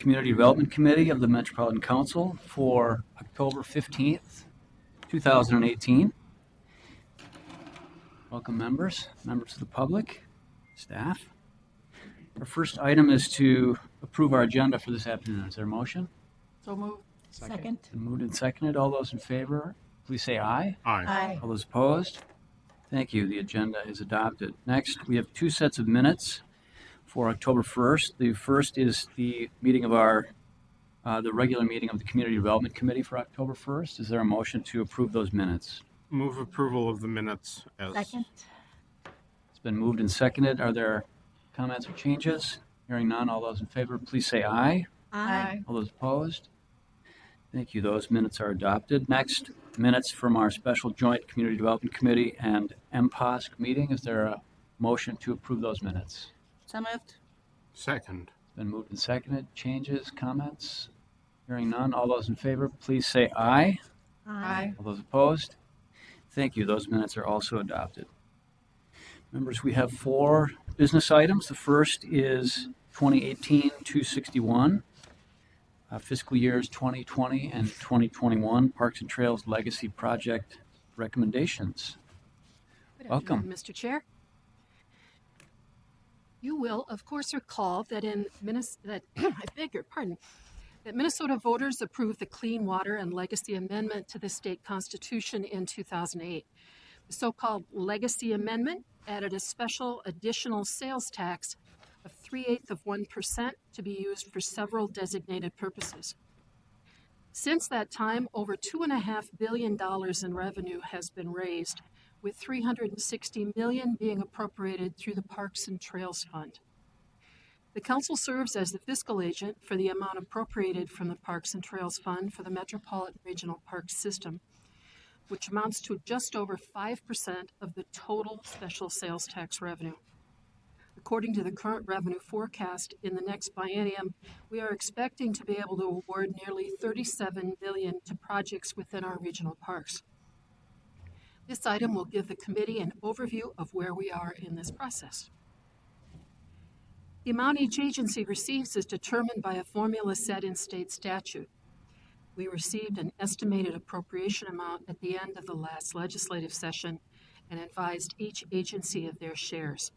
Community Development Committee of the Metropolitan Council for October 15th, 2018. Welcome members of the public, staff. Our first item is to approve our agenda for this afternoon. Is there a motion? So moved. Second. Been moved and seconded. All those in favor, please say aye. Aye. All those opposed? Thank you. The agenda is adopted. Next, we have two sets of minutes for October 1st. The first is the meeting of the regular meeting of the Community Development Committee for October 1st. Is there a motion to approve those minutes? Move approval of the minutes as. Second. It's been moved and seconded. Are there comments or changes? Hearing none, all those in favor, please say aye. Aye. All those opposed? Thank you. Those minutes are adopted. Next, minutes from our special joint Community Development Committee and MPOSC meeting. Is there a motion to approve those minutes? So moved. Second. It's been moved and seconded. Changes, comments? Hearing none, all those in favor, please say aye. Aye. All those opposed? Thank you. Those minutes are also adopted. Members, we have 4 business items. The first is 2018-261, fiscal years 2020 and 2021 Parks and Trails Legacy Project recommendations. Good Welcome. afternoon, Mr. Chair. You will, of course, recall that that Minnesota voters approved the Clean Water and Legacy Amendment to the state constitution in 2008. The so-called Legacy Amendment added a special additional sales tax of 0.3% to be used for several designated purposes. Since that time, over $2.5 billion in revenue has been raised, with $360 million being appropriated through the Parks and Trails Fund. The Council serves as the fiscal agent for the amount appropriated from the Parks and Trails Fund for the Metropolitan Regional Parks System, which amounts to just over 5% of the total special sales tax revenue. According to the current revenue forecast in the next biennium, we are expecting to be able to award nearly $37 billion to projects within our regional parks. This item will give the committee an overview of where we are in this process. The amount each agency receives is determined by a formula set in state statute. We received an estimated appropriation amount at the end of the last legislative session and advised each agency of their shares.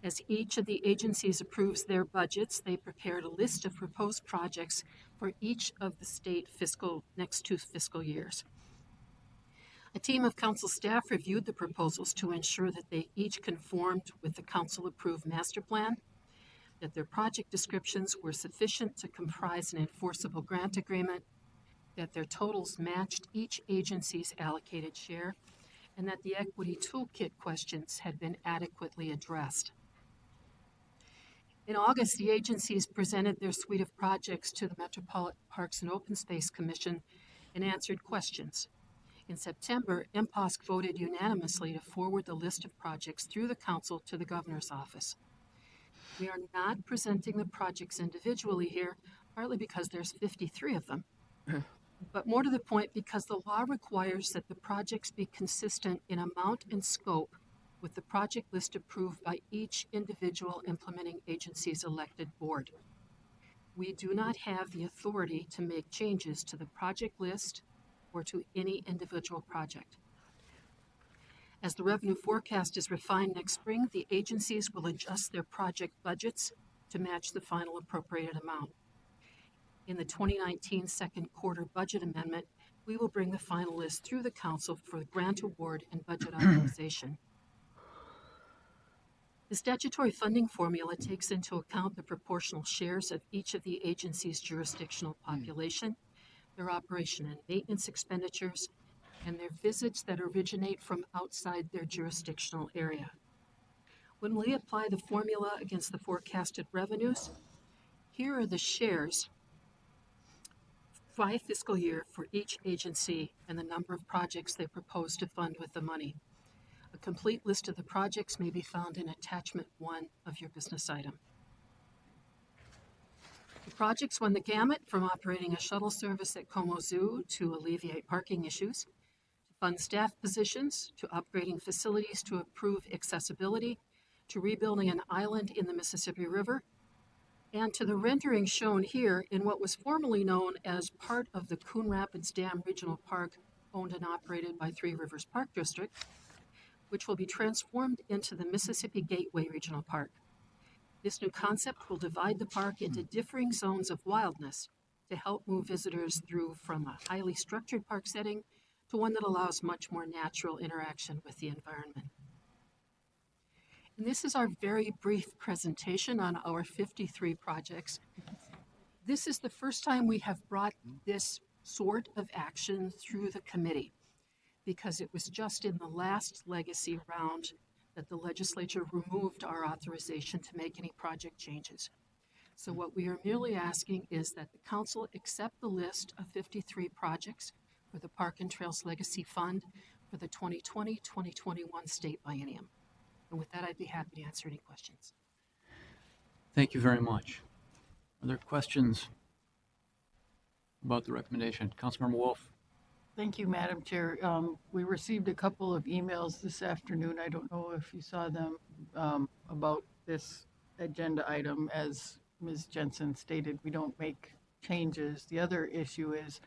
As each of the agencies approves their budgets, they prepared a list of proposed projects for each of the state next 2 fiscal years. A team of council staff reviewed the proposals to ensure that they each conformed with the council-approved master plan, that their project descriptions were sufficient to comprise an enforceable grant agreement, that their totals matched each agency's allocated share, and that the equity toolkit questions had been adequately addressed. In August, the agencies presented their suite of projects to the Metropolitan Parks and Open Space Commission and answered questions. In September, MPOSC voted unanimously to forward the list of projects through the council to the governor's office. We are not presenting the projects individually here, partly because there's 53 of them, but more to the point because the law requires that the projects be consistent in amount and scope with the project list approved by each individual implementing agency's elected board. We do not have the authority to make changes to the project list or to any individual project. As the revenue forecast is refined next spring, the agencies will adjust their project budgets to match the final appropriated amount. In the 2019 second quarter budget amendment, we will bring the final list through the council for the grant award and budget authorization. The statutory funding formula takes into account the proportional shares of each of the agency's jurisdictional population, their operation and maintenance expenditures, and their visits that originate from outside their jurisdictional area. When we apply the formula against the forecasted revenues, here are the shares by fiscal year for each agency and the number of projects they propose to fund with the money. A complete list of the projects may be found in Attachment 1 of your business item. The projects run the gamut from operating a shuttle service at Como Zoo to alleviate parking issues, to fund staff positions, to upgrading facilities to improve accessibility, to rebuilding an island in the Mississippi River, and to the rendering shown here in what was formerly known as part of the Coon Rapids Dam Regional Park, owned and operated by Three Rivers Park District, which will be transformed into the Mississippi Gateway Regional Park. This new concept will divide the park into differing zones of wildness to help move visitors through from a highly structured park setting to one that allows much more natural interaction with the environment. And this is our very brief presentation on our 53 projects. This is the first time we have brought this sort of action through the committee, because it was just in the last legacy round that the legislature removed our authorization to make any project changes. So what we are merely asking is that the council accept the list of 53 projects for the Park and Trails Legacy Fund for the 2020-2021 state biennium. And with that, I'd be happy to answer any questions. Thank you very much. Are there questions about the recommendation? Councilmember Wolf? Thank you, Madam Chair. We received a couple of emails this afternoon. I don't know if you saw them about this agenda item. As Ms. Jensen stated, we don't make changes. The other issue is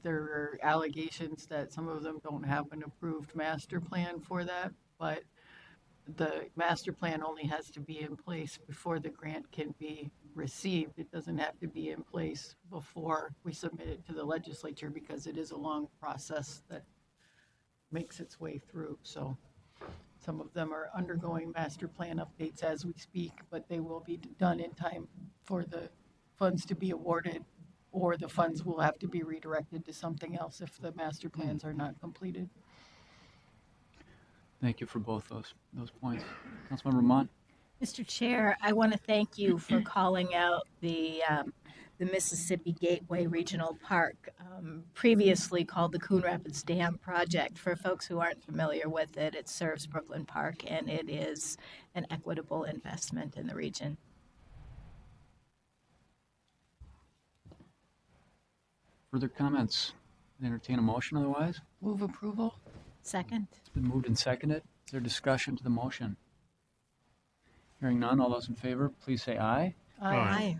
there are allegations that some of them don't have an approved master plan for that, but the master plan only has to be in place before the grant can be received. It doesn't have to be in place before we submit it to the legislature, because it is a long process that makes its way through. So some of them are undergoing master plan updates as we speak, but they will be done in time for the funds to be awarded, or the funds will have to be redirected to something else if the master plans are not completed. Thank you for both those points. Councilmember Mott? Mr. Chair, I want to thank you for calling out the Mississippi Gateway Regional Park, previously called the Coon Rapids Dam Project. For folks who aren't familiar with it, it serves Brooklyn Park, and it is an equitable investment in the region. Further comments? Entertain a motion otherwise? Move approval? Second. It's been moved and seconded. Is there discussion to the motion? Hearing none, all those in favor, please say aye. Aye.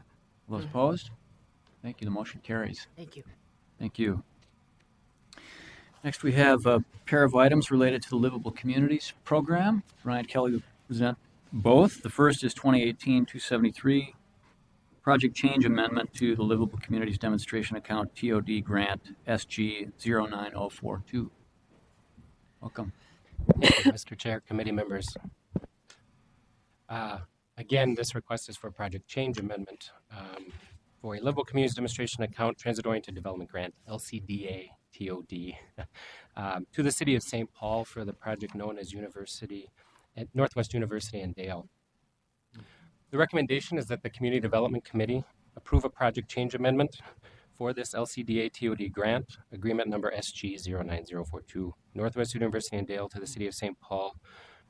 All those opposed? Thank you. The motion carries. Thank you. Thank you. Next, we have a pair of items related to the Livable Communities Program. Ryan Kelly will present both. The first is 2018-273, Project Change Amendment to the Livable Communities Demonstration Account TOD Grant SG 09042. Welcome. Thank you, Mr. Chair, committee members. Again, this request is for Project Change Amendment for a Livable Communities Demonstration Account Transit-Oriented Development Grant, LCDA TOD, to the City of St. Paul for the project known as Northwest University and Dale. The recommendation is that the Community Development Committee approve a Project Change Amendment for this LCDA TOD grant, agreement number SG 09042, Northwest University and Dale to the City of St. Paul,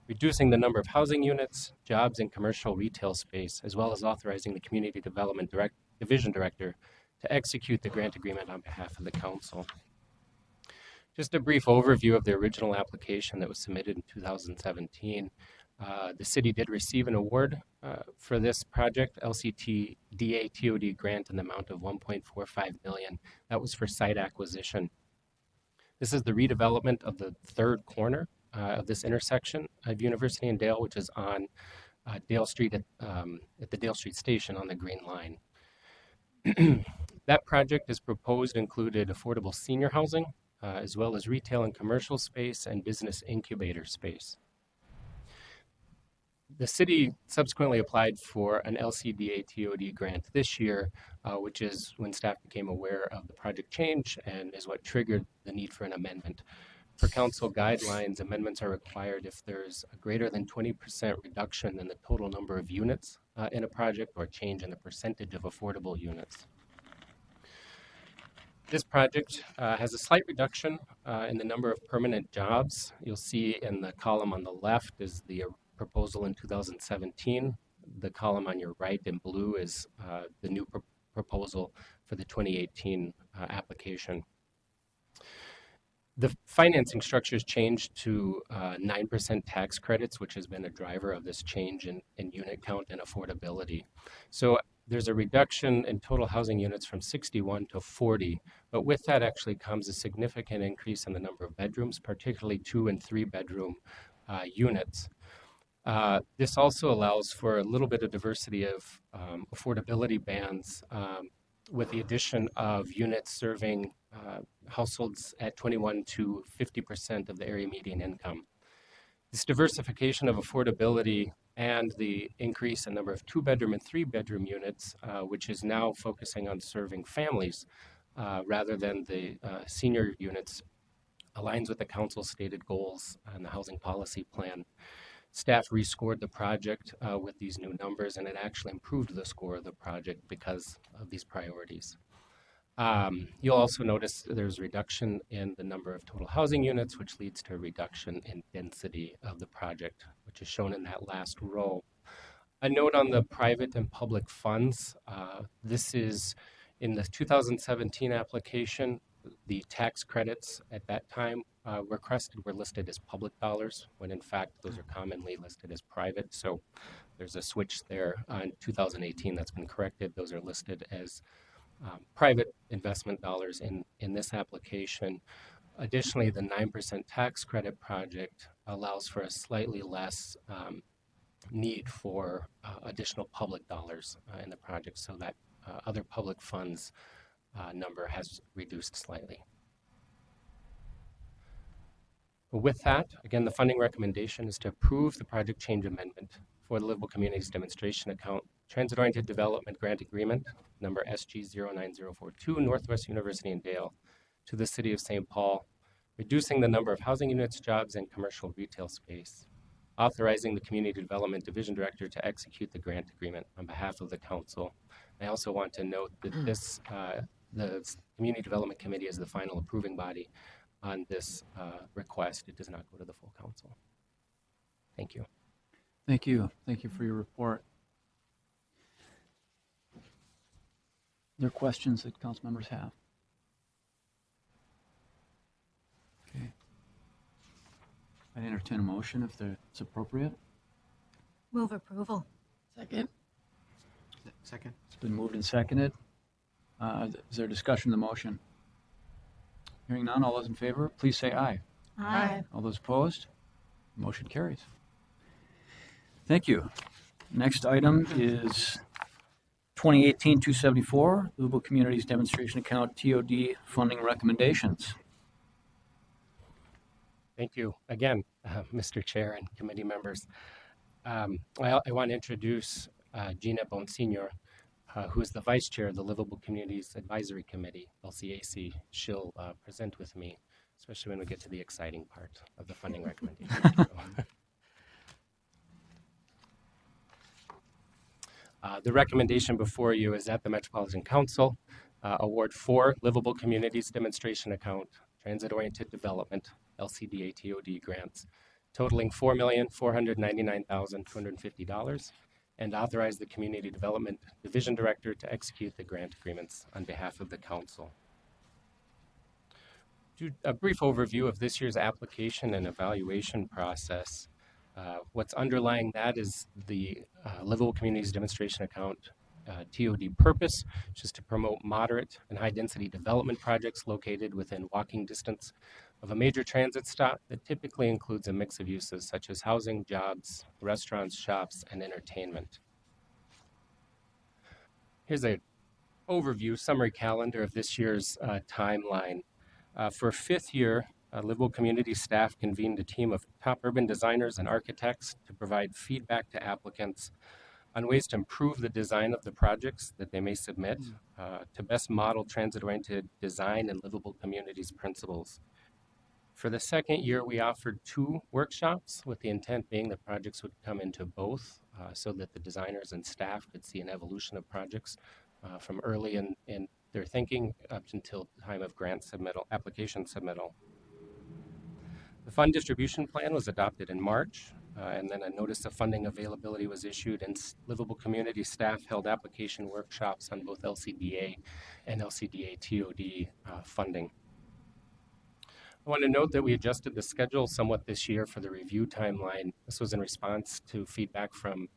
reducing the number of housing units, jobs, and commercial retail space, as well as authorizing the Community Development Division Director to execute the grant agreement on behalf of the Council. Just a brief overview of the original application that was submitted in 2017. The city did receive an award for this project, LCDA TOD grant, in the amount of $1.45 million. That was for site acquisition. This is the redevelopment of the third corner of this intersection of University and Dale, which is on Dale Street at the Dale Street station on the Green Line. That project is proposed included affordable senior housing, as well as retail and commercial space and business incubator space. The city subsequently applied for an LCDA TOD grant this year, which is when staff became aware of the project change and is what triggered the need for an amendment. For council guidelines, amendments are required if there's a greater than 20% reduction in the total number of units in a project or change in the percentage of affordable units. This project has a slight reduction in the number of permanent jobs. You'll see in the column on the left is the proposal in 2017. The column on your right in blue is the new proposal for the 2018 application. The financing structure has changed to 9% tax credits, which has been a driver of this change in unit count and affordability. So there's a reduction in total housing units from 61 to 40, but with that actually comes a significant increase in the number of bedrooms, particularly 2 and 3 bedroom units. This also allows for a little bit of diversity of affordability bands with the addition of units serving households at 21 to 50% of the area median income. This diversification of affordability and the increase in number of 2-bedroom and 3-bedroom units, which is now focusing on serving families rather than the senior units, aligns with the council's stated goals and the housing policy plan. Staff rescored the project with these new numbers, and it actually improved the score of the project because of these priorities. You'll also notice there's a reduction in the number of total housing units, which leads to a reduction in density of the project, which is shown in that last row. A note on the private and public funds. This is in the 2017 application. The tax credits at that time requested were listed as public dollars, when in fact those are commonly listed as private. So there's a switch there. In 2018, that's been corrected. Those are listed as private investment dollars in this application. Additionally, the 9% tax credit project allows for a slightly less need for additional public dollars in the project, so that other public funds number has reduced slightly. With that, again, the funding recommendation is to approve the project change amendment for the Livable Communities Demonstration Account Transit-Oriented Development Grant Agreement, number SG09042, Northwest University in Dale, to the City of St. Paul, reducing the number of housing units, jobs, and commercial retail space, authorizing the Community Development Division Director to execute the grant agreement on behalf of the Council. I also want to note that this, the Community Development Committee is the final approving body on this request. It does not go to the full Council. Thank you. Thank you. Thank you for your report. Are there questions that council members have? Okay. I entertain a motion if it's appropriate. Move approval. Second? Second. It's been moved and seconded. Is there discussion of the motion? Hearing none, all those in favor, please say aye. Aye. All those opposed? Motion carries. Thank you. Next item is 2018-274, Livable Communities Demonstration Account TOD funding recommendations. Thank you again, Mr. Chair and committee members. I want to introduce Gina Bonsignor, who is the Vice Chair of the Livable Communities Advisory Committee, LCAC. She'll present with me, especially when we get to the exciting part of the funding recommendation. The recommendation before you is that the Metropolitan Council award 4 Livable Communities Demonstration Account Transit-Oriented Development, LCDA TOD grants, totaling $4,499,250, and authorize the Community Development Division Director to execute the grant agreements on behalf of the Council. Do a brief overview of this year's application and evaluation process. What's underlying that is the Livable Communities Demonstration Account TOD purpose, which is to promote moderate and high-density development projects located within walking distance of a major transit stop that typically includes a mix of uses such as housing, jobs, restaurants, shops, and entertainment. Here's an overview, summary calendar of this year's timeline. For 5th year, Livable Community staff convened a team of top urban designers and architects to provide feedback to applicants on ways to improve the design of the projects that they may submit to best model transit-oriented design and livable communities principles. For the 2nd year, we offered 2 workshops with the intent being that projects would come into both so that the designers and staff could see an evolution of projects from early in their thinking up until the time of grant submittal, application submittal. The fund distribution plan was adopted in March, and then a notice of funding availability was issued, and Livable Community staff held application workshops on both LCDA and LCDA TOD funding. I want to note that we adjusted the schedule somewhat this year for the review timeline. This was in response to feedback from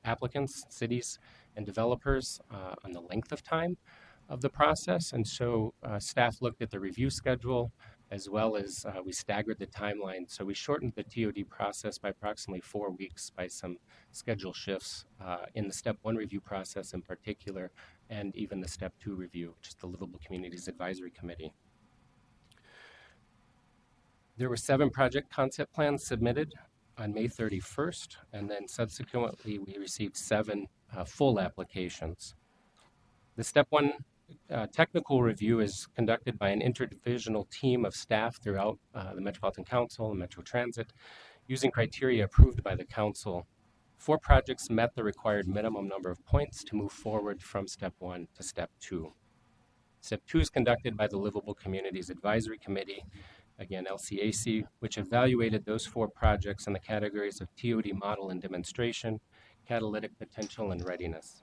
applicants, cities, and developers on the length of time of the process. And so staff looked at the review schedule as well as we staggered the timeline. So we shortened the TOD process by approximately 4 weeks by some schedule shifts in the Step 1 review process in particular, and even the Step 2 review, which is the Livable Communities Advisory Committee. There were 7 project concept plans submitted on May 31st, and then subsequently we received 7 full applications. The Step 1 technical review is conducted by an interdivisional team of staff throughout the Metropolitan Council and Metro Transit using criteria approved by the Council. 4 projects met the required minimum number of points to move forward from Step 1 to Step 2. Step 2 is conducted by the Livable Communities Advisory Committee, again LCAC, which evaluated those 4 projects in the categories of TOD model and demonstration, catalytic potential, and readiness.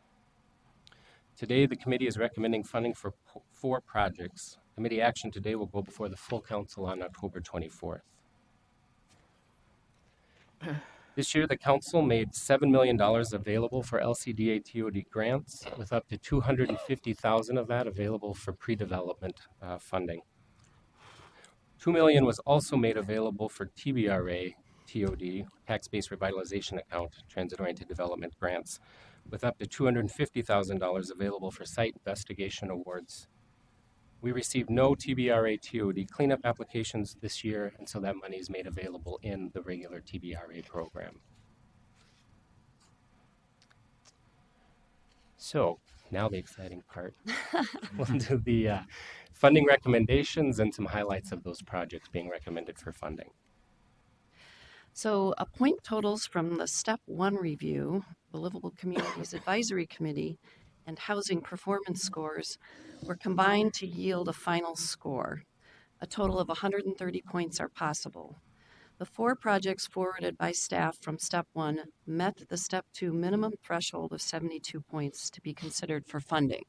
Today, the committee is recommending funding for 4 projects. Committee action today will go before the full council on October 24th. This year, the council made $7 million available for LCDA TOD grants, with up to $250,000 of that available for pre-development funding. $2 million was also made available for TBRA TOD, Tax-Based Revitalization Account, Transit-Oriented Development Grants, with up to $250,000 available for site investigation awards. We received no TBRA TOD cleanup applications this year, and so that money is made available in the regular TBRA program. So now the exciting part. We'll do the funding recommendations and some highlights of those projects being recommended for funding. So point totals from the Step 1 review, the Livable Communities Advisory Committee, and housing performance scores were combined to yield a final score. A total of 130 points are possible. The 4 projects forwarded by staff from Step 1 met the Step 2 minimum threshold of 72 points to be considered for funding.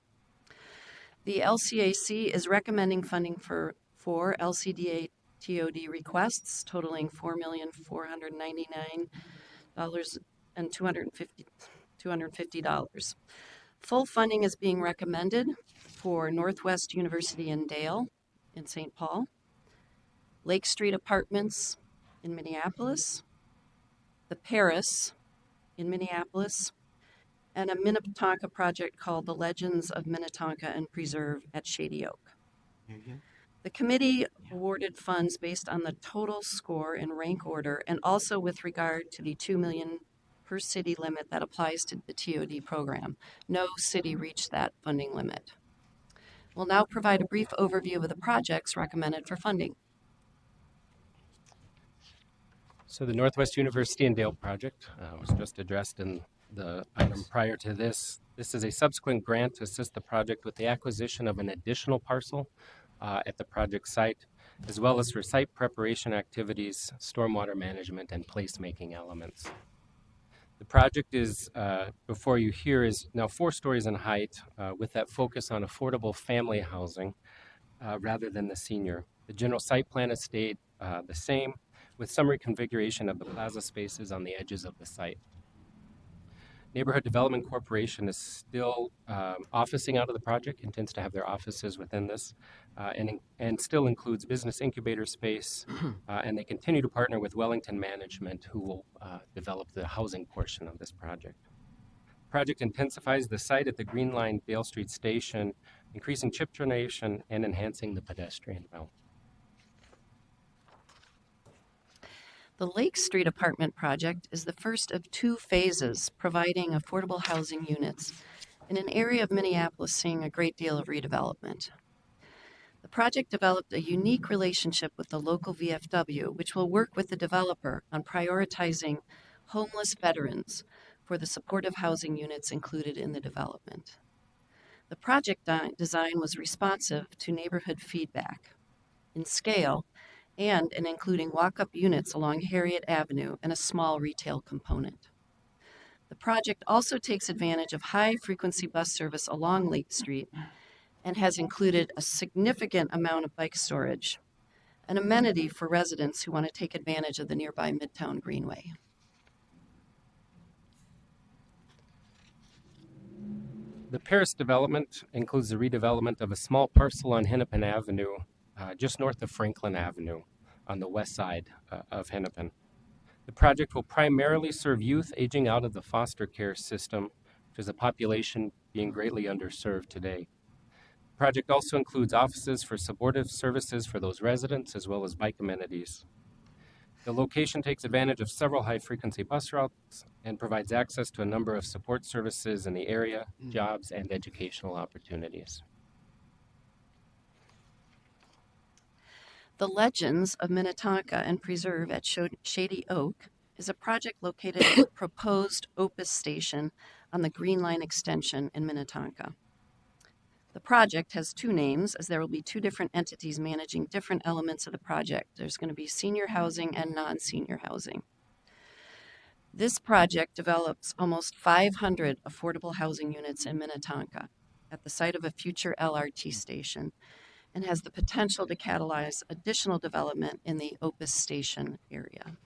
The LCAC is recommending funding for 4 LCDA TOD requests totaling $499,250. Full funding is being recommended for Northwest University in Dale in St. Paul, Lake Street Apartments in Minneapolis, the Paris in Minneapolis, and a Minnetonka project called the Legends of Minnetonka and Preserve at Shady Oak. The committee awarded funds based on the total score in rank order and also with regard to the $2 million per city limit that applies to the TOD program. No city reached that funding limit. We'll now provide a brief overview of the projects recommended for funding. So the Northwest University in Dale project was just addressed in the item prior to this. This is a subsequent grant to assist the project with the acquisition of an additional parcel at the project site, as well as for site preparation activities, stormwater management, and placemaking elements. The project is, before you here, is now 4 stories in height with that focus on affordable family housing rather than the senior. The general site plan has stayed the same, with some reconfiguration of the plaza spaces on the edges of the site. Neighborhood Development Corporation is still officing out of the project, intends to have their offices within this, and still includes business incubator space, and they continue to partner with Wellington Management, who will develop the housing portion of this project. The project intensifies the site at the Green Line Dale Street Station, increasing chip generation and enhancing the pedestrian route. The Lake Street Apartment project is the first of 2 phases providing affordable housing units in an area of Minneapolis seeing a great deal of redevelopment. The project developed a unique relationship with the local VFW, which will work with the developer on prioritizing homeless veterans for the supportive housing units included in the development. The project design was responsive to neighborhood feedback in scale and in including walk-up units along Harriet Avenue and a small retail component. The project also takes advantage of high-frequency bus service along Lake Street and has included a significant amount of bike storage, an amenity for residents who want to take advantage of the nearby Midtown Greenway. The Paris development includes the redevelopment of a small parcel on Hennepin Avenue, just north of Franklin Avenue, on the west side of Hennepin. The project will primarily serve youth aging out of the foster care system, which is a population being greatly underserved today. The project also includes offices for supportive services for those residents, as well as bike amenities. The location takes advantage of several high-frequency bus routes and provides access to a number of support services in the area, jobs, and educational opportunities. The Legends of Minnetonka and Preserve at Shady Oak is a project located at the proposed Opus station on the Green Line extension in Minnetonka. The project has two names, as there will be two different entities managing different elements of the project. There's going to be senior housing and non-senior housing. This project develops almost 500 affordable housing units in Minnetonka at the site of a future LRT station, and has the potential to catalyze additional development in the Opus Station area.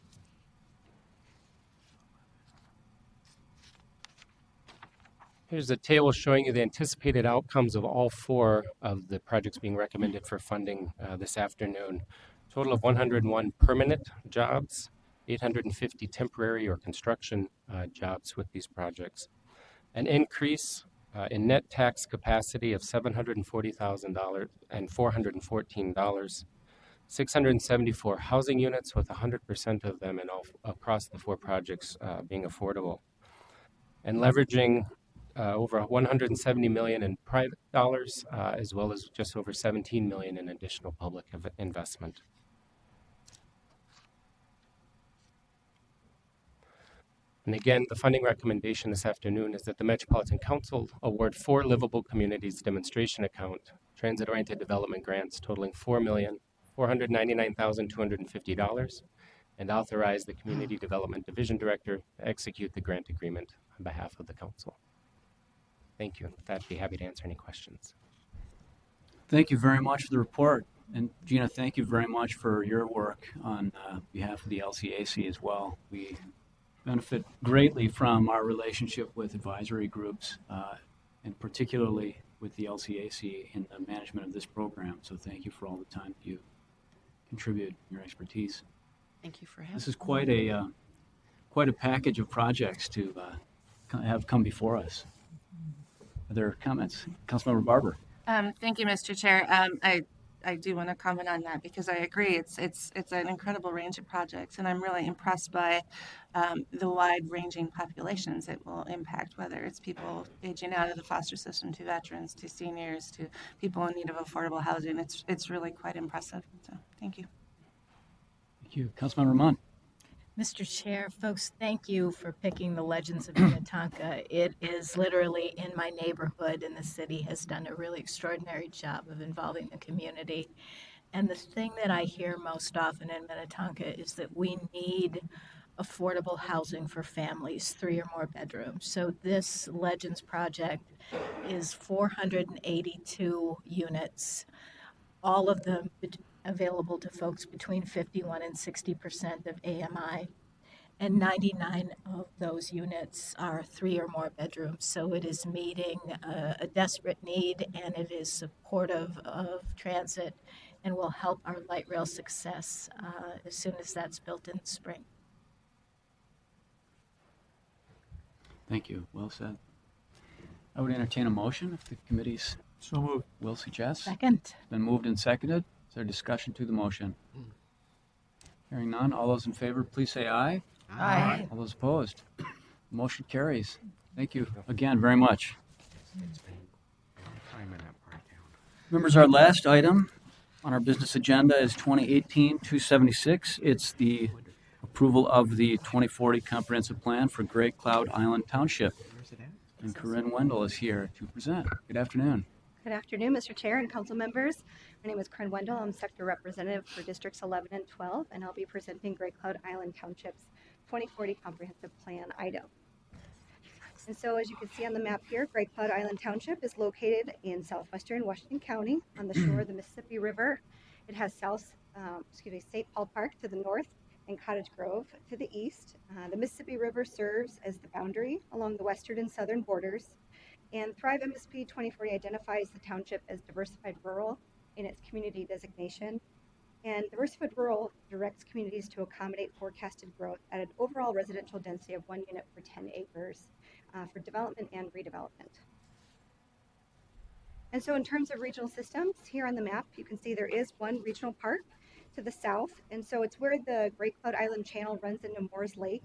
Here's a table showing you the anticipated outcomes of all four of the projects being recommended for funding this afternoon. Total of 101 permanent jobs, 850 temporary or construction jobs with these projects. An increase in net tax capacity of $740,000 and $414, 674 housing units with 100% of them across the four projects being affordable, and leveraging over $170 million in private dollars, as well as just over $17 million in additional public investment. And again, the funding recommendation this afternoon is that the Metropolitan Council award 4 livable communities demonstration account transit-oriented development grants totaling $4,499,250, and authorize the Community Development Division Director to execute the grant agreement on behalf of the Council. Thank you. With that, I'd be happy to answer any questions. Thank you very much for the report. And Gina, thank you very much for your work on behalf of the LCAC as well. We benefit greatly from our relationship with advisory groups, and particularly with the LCAC in the management of this program. So thank you for all the time that you contribute, your expertise. Thank you for having me. This is quite a package of projects to have come before us. Are there comments? Councilmember Barber. Thank you, Mr. Chair. I do want to comment on that because I agree. It's an incredible range of projects, and I'm really impressed by the wide-ranging populations it will impact, whether it's people aging out of the foster system, to veterans, to seniors, to people in need of affordable housing. It's really quite impressive. So, thank you. Thank you. Councilmember Munn. Mr. Chair, folks, thank you for picking the Legends of Minnetonka. It is literally in my neighborhood, and the city has done a really extraordinary job of involving the community. And the thing that I hear most often in Minnetonka is that we need affordable housing for families, 3 or more bedrooms. So this Legends project is 482 units, all of them available to folks between 51 and 60% of AMI, and 99 of those units are 3 or more bedrooms. So it is meeting a desperate need, and it is supportive of transit and will help our light rail success as soon as that's built in the spring. Thank you. Well said. I would entertain a motion if the committee's So moved. will suggest. Second. It's been moved and seconded. Is there discussion to the motion? Hearing none. All those in favor, please say aye. Aye. All those opposed? Motion carries. Thank you again very much. It's been a long time in that part of town. Members, our last item on our business agenda is 2018-276. It's the approval of the 2040 Comprehensive Plan for Great Cloud Island Township. Where's it at? And Corinne Wendell is here to present. Good afternoon. Good afternoon, Mr. Chair and council members. My name is Corinne Wendell. I'm Sector Representative for Districts 11 and 12, and I'll be presenting Great Cloud Island Township's 2040 Comprehensive Plan item. And so as you can see on the map here, Great Cloud Island Township is located in southwestern Washington County on the shore of the Mississippi River It has St. Paul Park to the north and Cottage Grove to the east. The Mississippi River serves as the boundary along the western and southern borders. And Thrive MSP 2040 identifies the township as diversified rural in its community designation. And diversified rural directs communities to accommodate forecasted growth at an overall residential density of 1 unit per 10 acres for development and redevelopment. And so in terms of regional systems, here on the map, you can see there is one regional park to the south. And so it's where the Great Cloud Island Channel runs into Moores Lake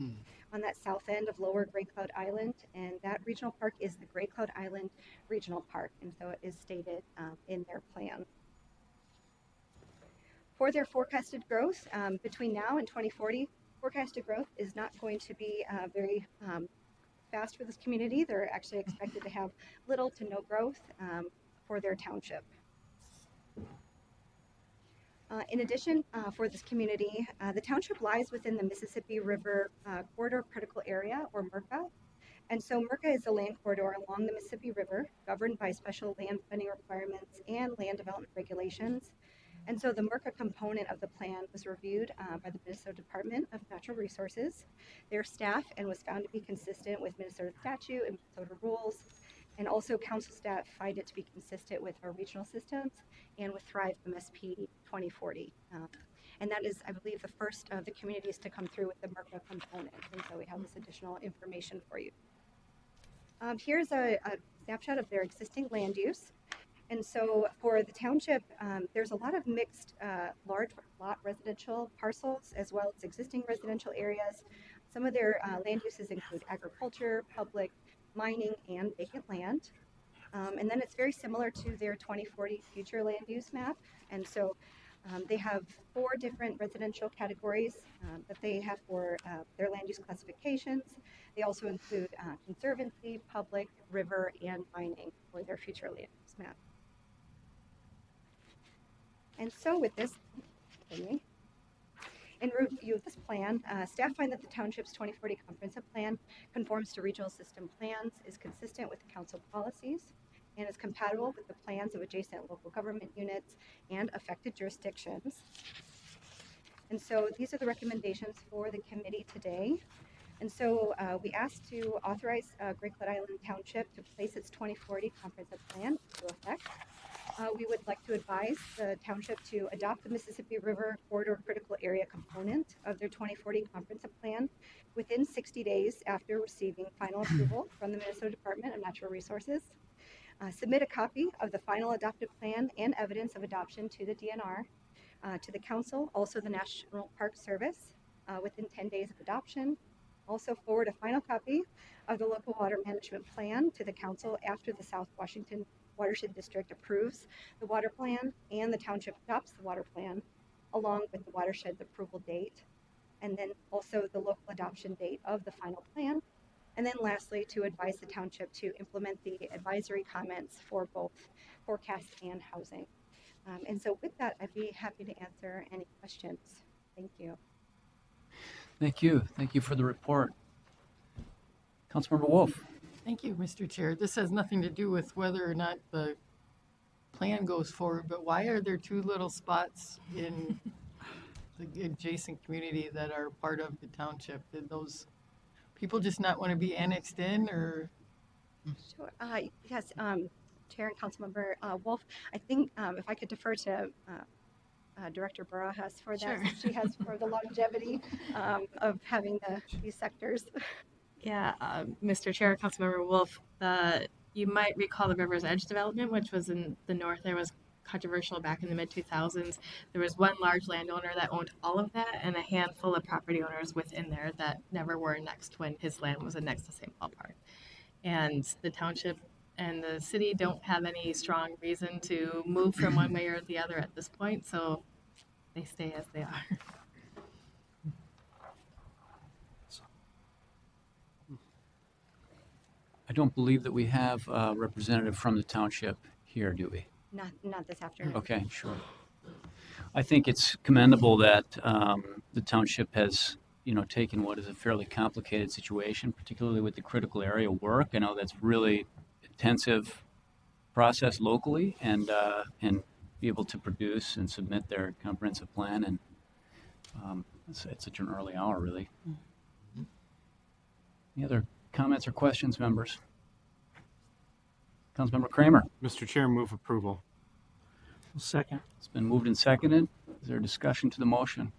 on that south end of Lower Great Cloud Island. And that regional park is the Great Cloud Island Regional Park. And so it is stated in their plan. For their forecasted growth between now and 2040, forecasted growth is not going to be very fast for this community. They're actually expected to have little to no growth for their township. In addition, for this community, the township lies within the Mississippi River Corridor Critical Area, or MRCA. And so MRCA is a land corridor along the Mississippi River governed by special land funding requirements and land development regulations. And so the MRCA component of the plan was reviewed by the Minnesota Department of Natural Resources, their staff, and was found to be consistent with Minnesota statute and Minnesota rules. And also council staff find it to be consistent with our regional systems and with Thrive MSP 2040. And that is, I believe, the first of the communities to come through with the MRCA component. And so we have this additional information for you. Here's a snapshot of their existing land use. And so for the township, there's a lot of mixed large lot residential parcels as well as existing residential areas. Some of their land uses include agriculture, public, mining, and vacant land. And then it's very similar to their 2040 future land use map. And so they have 4 different residential categories that they have for their land use classifications. They also include conservancy, public, river, and mining for their future land use map. And so with this, in review of this plan, staff find that the township's 2040 comprehensive plan conforms to regional system plans, is consistent with the council policies, and is compatible with the plans of adjacent local government units and affected jurisdictions. And so these are the recommendations for the committee today. And so we asked to authorize Great Cloud Island Township to place its 2040 comprehensive plan into effect. We would like to advise the township to adopt the Mississippi River Corridor Critical Area component of their 2040 comprehensive plan within 60 days after receiving final approval from the Minnesota Department of Natural Resources. Submit a copy of the final adopted plan and evidence of adoption to the DNR, to the council, also the National Park Service, within 10 days of adoption. Also forward a final copy of the local water management plan to the council after the South Washington Watershed District approves the water plan and the township adopts the water plan along with the watershed's approval date, and then also the local adoption date of the final plan. And then lastly, to advise the township to implement the advisory comments for both forecast and housing. And so with that, I'd be happy to answer any questions. Thank you. Thank you. Thank you for the report. Councilmember Wolf. Thank you, Mr. Chair. This has nothing to do with whether or not the plan goes forward, but why are there 2 little spots in the adjacent community that are part of the township? Did those people just not want to be annexed in, or? Sure. Yes, Chair and Councilmember Wolf, I think if I could defer to Director Barajas for that, Sure. since she has for the longevity of having these sectors. Yeah, Mr. Chair, Councilmember Wolf, you might recall the River's Edge development, which was in the north. There was controversial back in the mid-2000s. There was one large landowner that owned all of that and a handful of property owners within there that never were annexed when his land was annexed to St. Paul Park. And the township and the city don't have any strong reason to move from one way or the other at this point, so they stay as they are. I don't believe that we have a representative from the township here, do we? Not this afternoon. Okay, sure. I think it's commendable that the township has, taken what is a fairly complicated situation, particularly with the critical area work. I know that's really intensive process locally, and be able to produce and submit their comprehensive plan, and it's such an early hour, really. Any other comments or questions, members? Councilmember Kramer. Mr. Chair, move approval. Second. It's been moved and seconded. Is there discussion to the motion?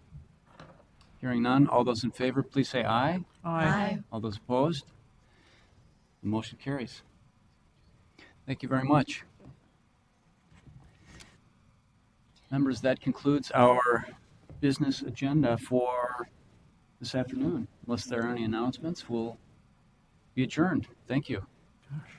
Hearing none, all those in favor, please say aye. Aye. All those opposed? The motion carries. Thank you very much. Members, that concludes our business agenda for this afternoon. Unless there are any announcements, we'll be adjourned. Thank you. Gosh.